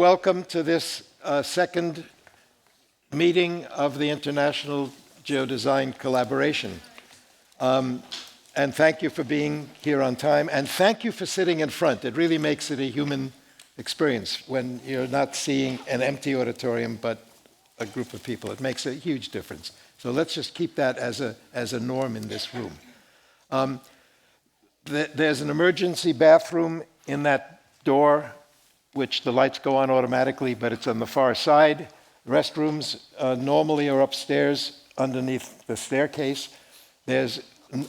welcome to this second meeting of the International Geodesign Collaboration. And thank you for being here on time, and thank you for sitting in front. It really makes it a human experience when you're not seeing an empty auditorium, but a group of people. It makes a huge difference. So let's just keep that as a norm in this room. There's an emergency bathroom in that door, which the lights go on automatically, but it's on the far side. Restrooms normally are upstairs underneath the staircase. There's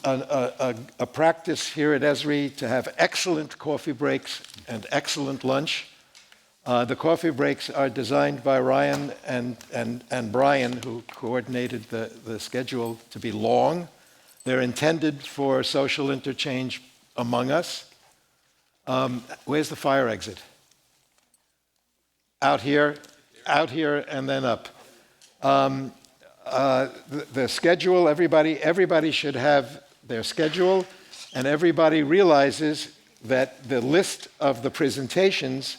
a practice here at Esri to have excellent coffee breaks and excellent lunch. The coffee breaks are designed by Ryan and Brian, who coordinated the schedule, to be long. They're intended for social interchange among us. Where's the fire exit? Out here, and then up. The schedule, everybody should have their schedule, and everybody realizes that the list of the presentations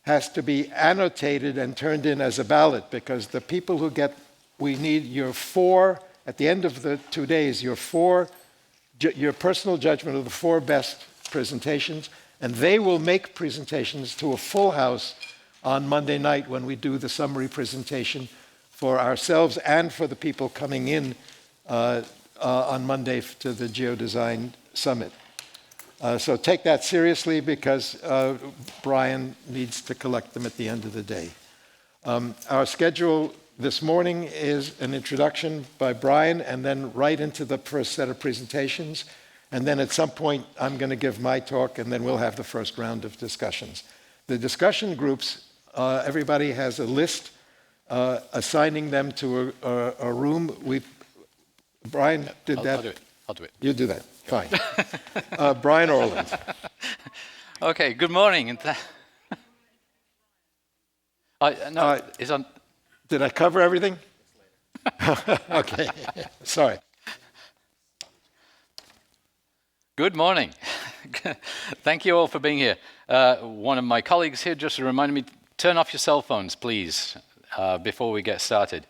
has to be annotated and turned in as a ballot, because the people who we need your four, at the end of the 2 days, your personal judgment of the 4 best presentations, and they will make presentations to a full house on Monday night when we do the summary presentation for ourselves and for the people coming in on Monday to the Geodesign Summit. So take that seriously, because Brian needs to collect them at the end of the day. Our schedule this morning is an introduction by Brian, and then right into the first set of presentations. And then at some point, I'm going to give my talk, and then we'll have the first round of discussions. The discussion groups, everybody has a list assigning them to a room. Brian did that. I'll do it. You do that. Fine. Brian Orland. Okay, good morning. It's on. Did I cover everything? Okay, sorry. Good morning. Thank you all for being here. One of my colleagues here just reminded me, turn off your cell phones, please, before we get started.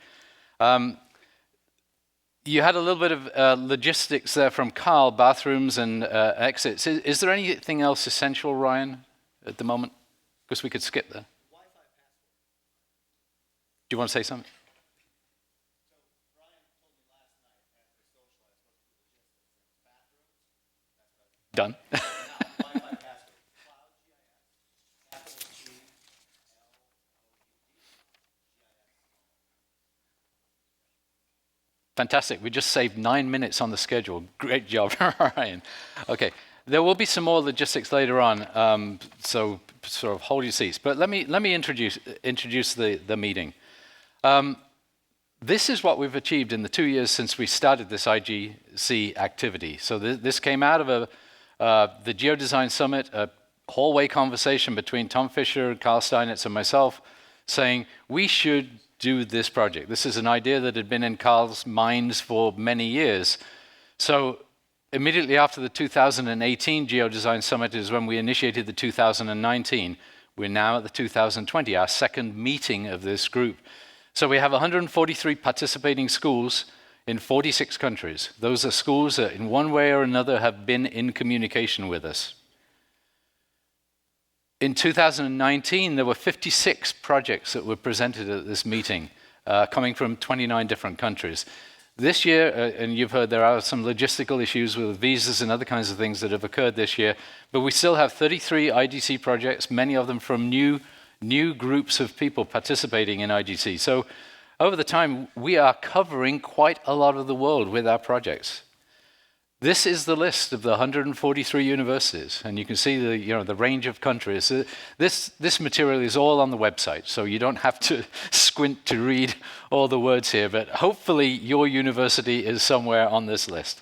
You had a little bit of logistics there from Carl, bathrooms and exits. Is there anything else essential, Ryan, at the moment? Because we could skip there. Wi-Fi password. Do you want to say something? So Ryan told me last night after social I was supposed to do logistics. Bathrooms. That's what I Done. Wi-Fi password. Cloud GIS. Capital G L Fantastic. We just saved 9 minutes on the schedule. Great job, Ryan. Okay. There will be some more logistics later on, so sort of hold your seats. But let me introduce the meeting. This is what we've achieved in the 2 years since we started this IGC activity. So this came out of the Geodesign Summit, a hallway conversation between Tom Fisher, Carl Steinitz, and myself, saying we should do this project. This is an idea that had been in Carl's minds for many years. So immediately after the 2018 Geodesign Summit is when we initiated the 2019. We're now at the 2020, our second meeting of this group. So we have 143 participating schools in 46 countries. Those are schools that in one way or another have been in communication with us. In 2019, there were 56 projects that were presented at this meeting, coming from 29 different countries. This year, and you've heard there are some logistical issues with visas and other kinds of things that have occurred this year, but we still have 33 IGC projects, many of them from new groups of people participating in IGC. So over the time, we are covering quite a lot of the world with our projects. This is the list of the 143 universities, and you can see the range of countries. This material is all on the website, so you don't have to squint to read all the words here, but hopefully your university is somewhere on this list.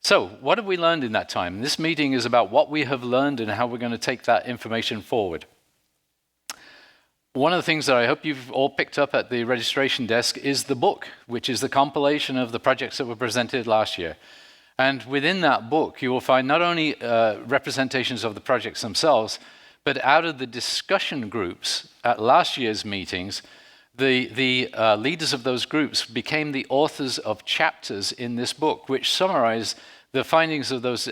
So what have we learned in that time? This meeting is about what we have learned and how we're going to take that information forward. One of the things that I hope you've all picked up at the registration desk is the book, which is the compilation of the projects that were presented last year. And within that book, you will find not only representations of the projects themselves, But out of the discussion groups at last year's meetings, the leaders of those groups became the authors of chapters in this book, which summarize the findings of those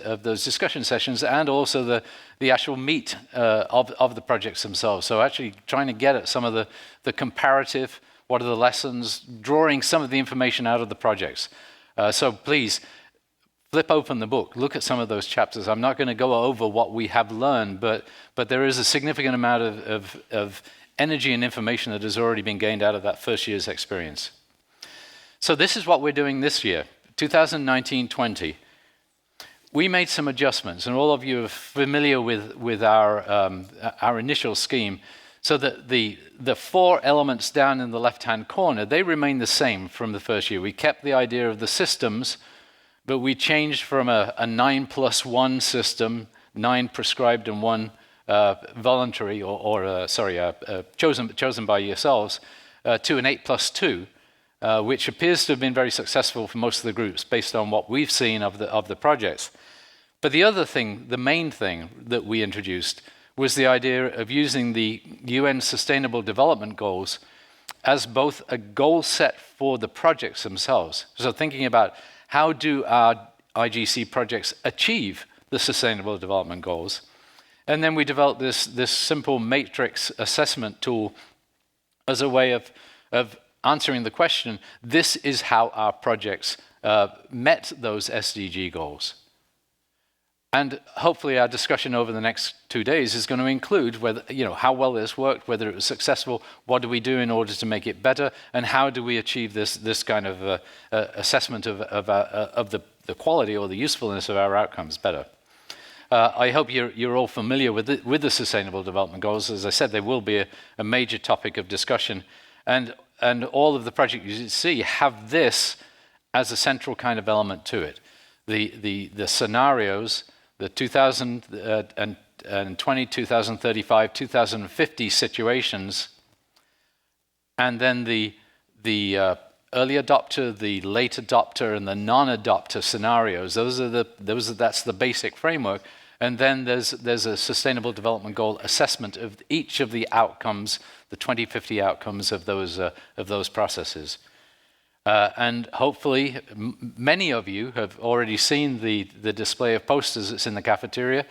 discussion sessions and also the actual meat of the projects themselves. So actually trying to get at some of the comparative, what are the lessons, drawing some of the information out of the projects. So please, flip open the book, look at some of those chapters. I'm not going to go over what we have learned, but there is a significant amount of energy and information that has already been gained out of that first year's experience. So this is what we're doing this year, 2019-20. We made some adjustments, and all of you are familiar with our initial scheme. So that the 4 elements down in the left-hand corner, they remain the same from the first year. We kept the idea of the systems, but we changed from a 9+1 system, 9 prescribed and 1 voluntary, chosen by yourselves, to an 8+2, which appears to have been very successful for most of the groups based on what we've seen of the projects. But the other thing, the main thing that we introduced was the idea of using the UN Sustainable Development Goals as both a goal set for the projects themselves. So thinking about how do our IGC projects achieve the Sustainable Development Goals? And then we developed this simple matrix assessment tool as a way of answering the question, this is how our projects met those SDG goals. And hopefully our discussion over the next 2 days is going to include whether, how well this worked, whether it was successful, what do we do in order to make it better, and how do we achieve this kind of assessment of the quality or the usefulness of our outcomes better. I hope you're all familiar with the Sustainable Development Goals. As I said, they will be a major topic of discussion. And all of the projects you see have this as a central kind of element to it. The scenarios, the 2020, 2035, 2050 situations, and then the early adopter, the late adopter, and the non-adopter scenarios. That's the basic framework. And then there's a Sustainable Development Goal assessment of each of the outcomes, the 2050 outcomes of those processes. And hopefully, many of you have already seen the display of posters that's in the cafeteria,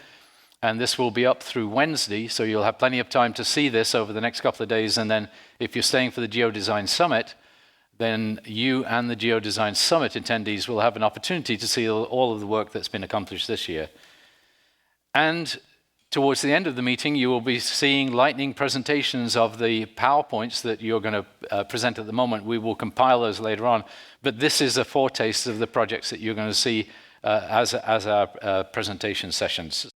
and this will be up through Wednesday, so you'll have plenty of time to see this over the next couple of days, and then if you're staying for the Geodesign Summit, then you and the Geodesign Summit attendees will have an opportunity to see all of the work that's been accomplished this year. And towards the end of the meeting, you will be seeing lightning presentations of the PowerPoints that you're going to present at the moment. We will compile those later on. But this is a foretaste of the projects that you're going to see as our presentation sessions.